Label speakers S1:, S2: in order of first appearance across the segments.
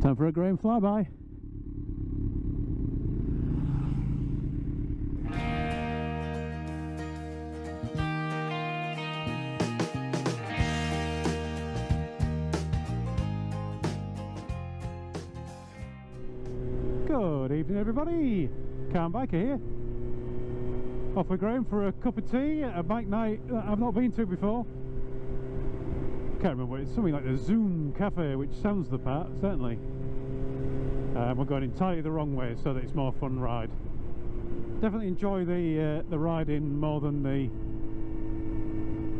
S1: Time for a Graham flyby. Good evening everybody, Calm Biker here. Off with Graham for a cup of tea at a bike night that I've not been to before. Can't remember what it's, something like the Zoom Cafe, which sounds the part, certainly. We're going entirely the wrong way so that it's more fun ride. Definitely enjoy the riding more than the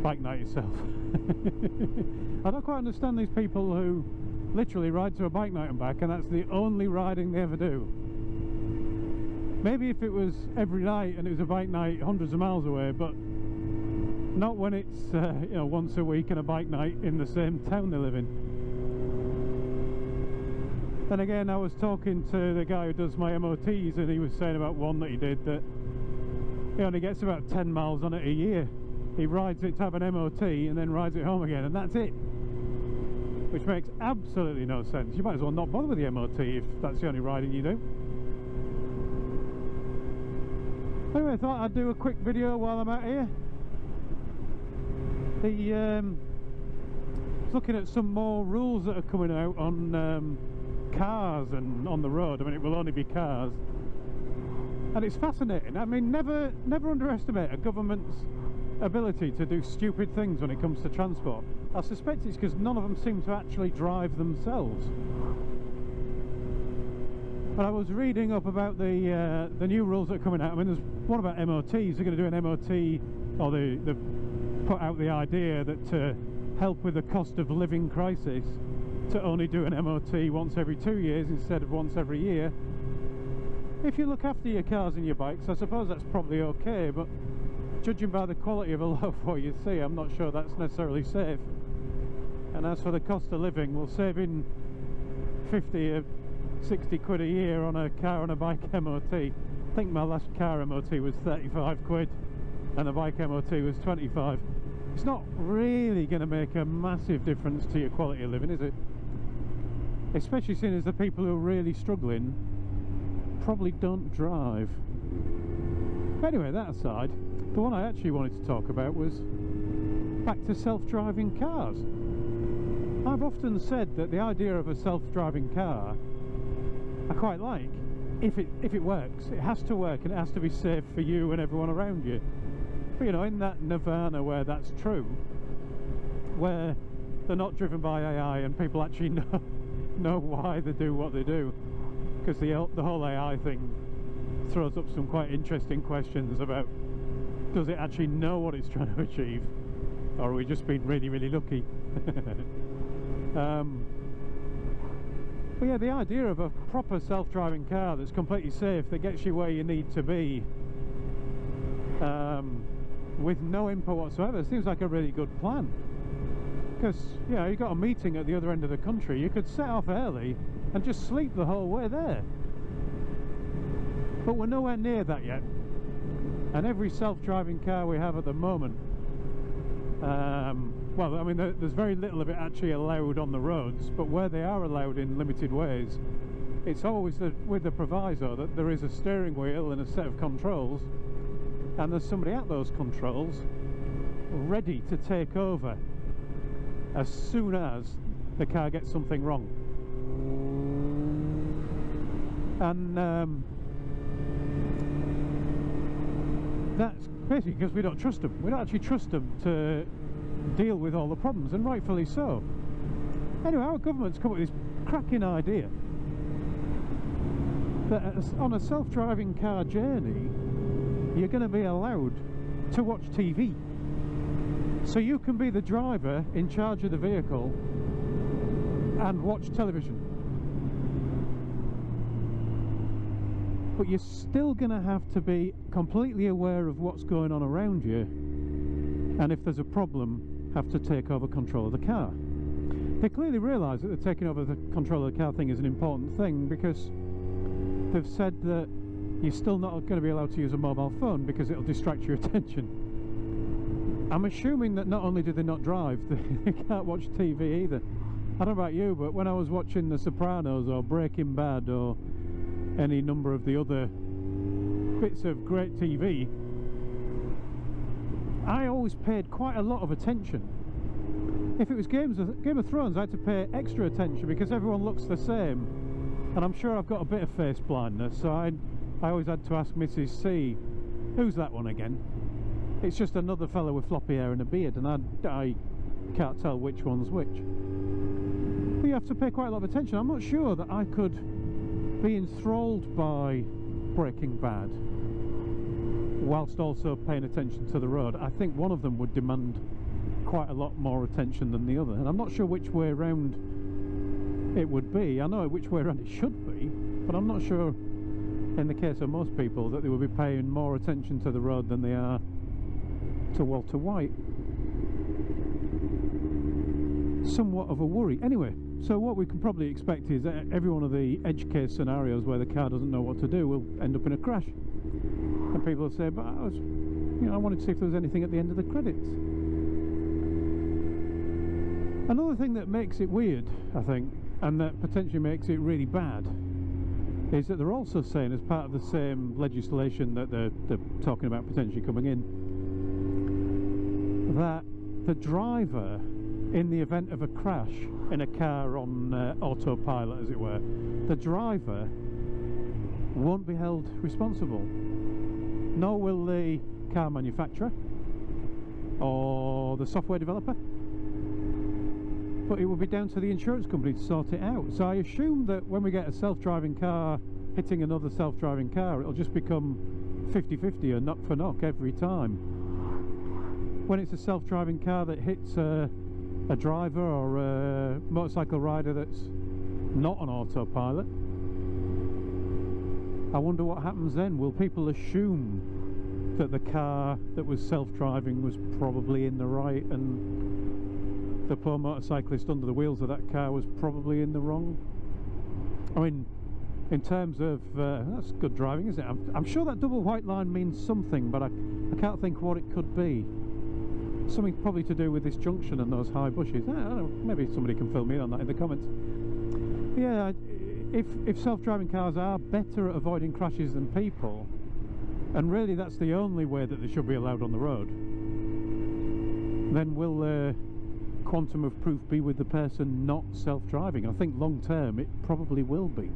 S1: bike night itself. I don't quite understand these people who literally ride to a bike night and back and that's the only riding they ever do. Maybe if it was every night and it was a bike night hundreds of miles away, but not when it's you know, once a week and a bike night in the same town they live in. Then again, I was talking to the guy who does my MOTs and he was saying about one that he did that he only gets about 10 miles on it a year. He rides it to have an MOT and then rides it home again, and that's it. Which makes absolutely no sense. You might as well not bother with the MOT if that's the only riding you do. Anyway, I thought I'd do a quick video while I'm out here. Looking at some more rules that are coming out on cars and on the road. I mean, it will only be cars, and it's fascinating. I mean, never underestimate a government's ability to do stupid things when it comes to transport. I suspect it's because none of them seem to actually drive themselves. But I was reading up about the new rules that are coming out. I mean, there's one about MOTs. They're going to do an MOT, or they put out the idea that to help with the cost of living crisis, to only do an MOT once every 2 years instead of once every year. If you look after your cars and your bikes, I suppose that's probably okay, but judging by the quality of a lot of what you see, I'm not sure that's necessarily safe. And as for the cost of living, well, saving 50 or 60 quid a year on a car and a bike MOT, I think my last car MOT was 35 quid and the bike MOT was 25. It's not really going to make a massive difference to your quality of living, is it? Especially seeing as the people who are really struggling probably don't drive. Anyway, that aside, the one I actually wanted to talk about was back to self-driving cars. I've often said that the idea of a self-driving car I quite like, if it works. It has to work and it has to be safe for you and everyone around you. But you know, in that nirvana where that's true, where they're not driven by AI and people actually know why they do what they do, because the whole AI thing throws up some quite interesting questions about, does it actually know what it's trying to achieve, or are we just being really, really lucky? But yeah, the idea of a proper self-driving car that's completely safe, that gets you where you need to be with no input whatsoever, seems like a really good plan. Because, you know, you've got a meeting at the other end of the country, you could set off early and just sleep the whole way there. But we're nowhere near that yet. And every self-driving car we have at the moment, well, I mean, there's very little of it actually allowed on the roads, but where they are allowed in limited ways, it's always with the proviso that there is a steering wheel and a set of controls, and there's somebody at those controls ready to take over as soon as the car gets something wrong. And that's basically because we don't trust them. We don't actually trust them to deal with all the problems, and rightfully so. Anyway, our government's come up with this cracking idea that on a self-driving car journey, you're going to be allowed to watch TV. So you can be the driver in charge of the vehicle and watch television. But you're still going to have to be completely aware of what's going on around you, and if there's a problem, have to take over control of the car. They clearly realise that the taking over the control of the car thing is an important thing, because they've said that you're still not going to be allowed to use a mobile phone because it'll distract your attention. I'm assuming that not only do they not drive, they can't watch TV either. I don't know about you, but when I was watching The Sopranos or Breaking Bad or any number of the other bits of great TV, I always paid quite a lot of attention. If it was Game of Thrones, I had to pay extra attention because everyone looks the same, and I'm sure I've got a bit of face blindness, so I always had to ask Mrs. C, who's that one again? It's just another fellow with floppy hair and a beard, and I can't tell which one's which. But you have to pay quite a lot of attention. I'm not sure that I could be enthralled by Breaking Bad whilst also paying attention to the road. I think one of them would demand quite a lot more attention than the other, and I'm not sure which way around it would be. I know which way around it should be, but I'm not sure in the case of most people that they would be paying more attention to the road than they are to Walter White. Somewhat of a worry. Anyway, so what we can probably expect is that every one of the edge case scenarios where the car doesn't know what to do will end up in a crash, and people will say, but I wanted to see if there was anything at the end of the credits. Another thing that makes it weird, I think, and that potentially makes it really bad, is that they're also saying, as part of the same legislation that they're talking about potentially coming in, that the driver, in the event of a crash in a car on autopilot, as it were, the driver won't be held responsible. Nor will the car manufacturer or the software developer, but it will be down to the insurance company to sort it out. So I assume that when we get a self-driving car hitting another self-driving car, it'll just become 50-50 or knock for knock every time. When it's a self-driving car that hits a driver or a motorcycle rider that's not on autopilot, I wonder what happens then. Will people assume that the car that was self-driving was probably in the right and the poor motorcyclist under the wheels of that car was probably in the wrong? I mean, in terms of that's good driving, isn't it? I'm sure that double white line means something, but I can't think what it could be. Something probably to do with this junction and those high bushes. I don't know, maybe somebody can fill me in on that in the comments. Yeah, if self-driving cars are better at avoiding crashes than people, and really that's the only way that they should be allowed on the road, then will quantum of proof be with the person not self-driving? I think long term it probably will be.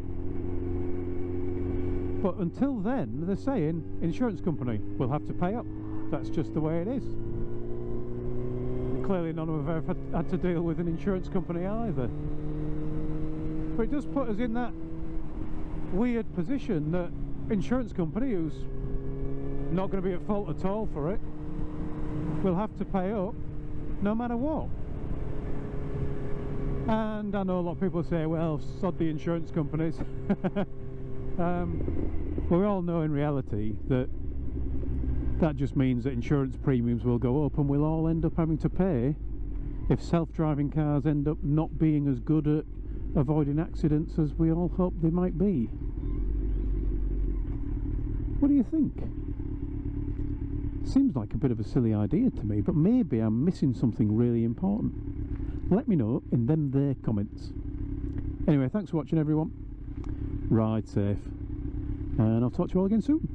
S1: But until then, they're saying insurance company will have to pay up. That's just the way it is. Clearly none of us have ever had to deal with an insurance company either. But it does put us in that weird position that insurance company, who's not going to be at fault at all for it, will have to pay up no matter what. And I know a lot of people say, well, sod the insurance companies. But we all know in reality that that just means that insurance premiums will go up, and we'll all end up having to pay if self-driving cars end up not being as good at avoiding accidents as we all hope they might be. What do you think? Seems like a bit of a silly idea to me, but maybe I'm missing something really important. Let me know in them there comments. Anyway, thanks for watching everyone. Ride safe, and I'll talk to you all again soon.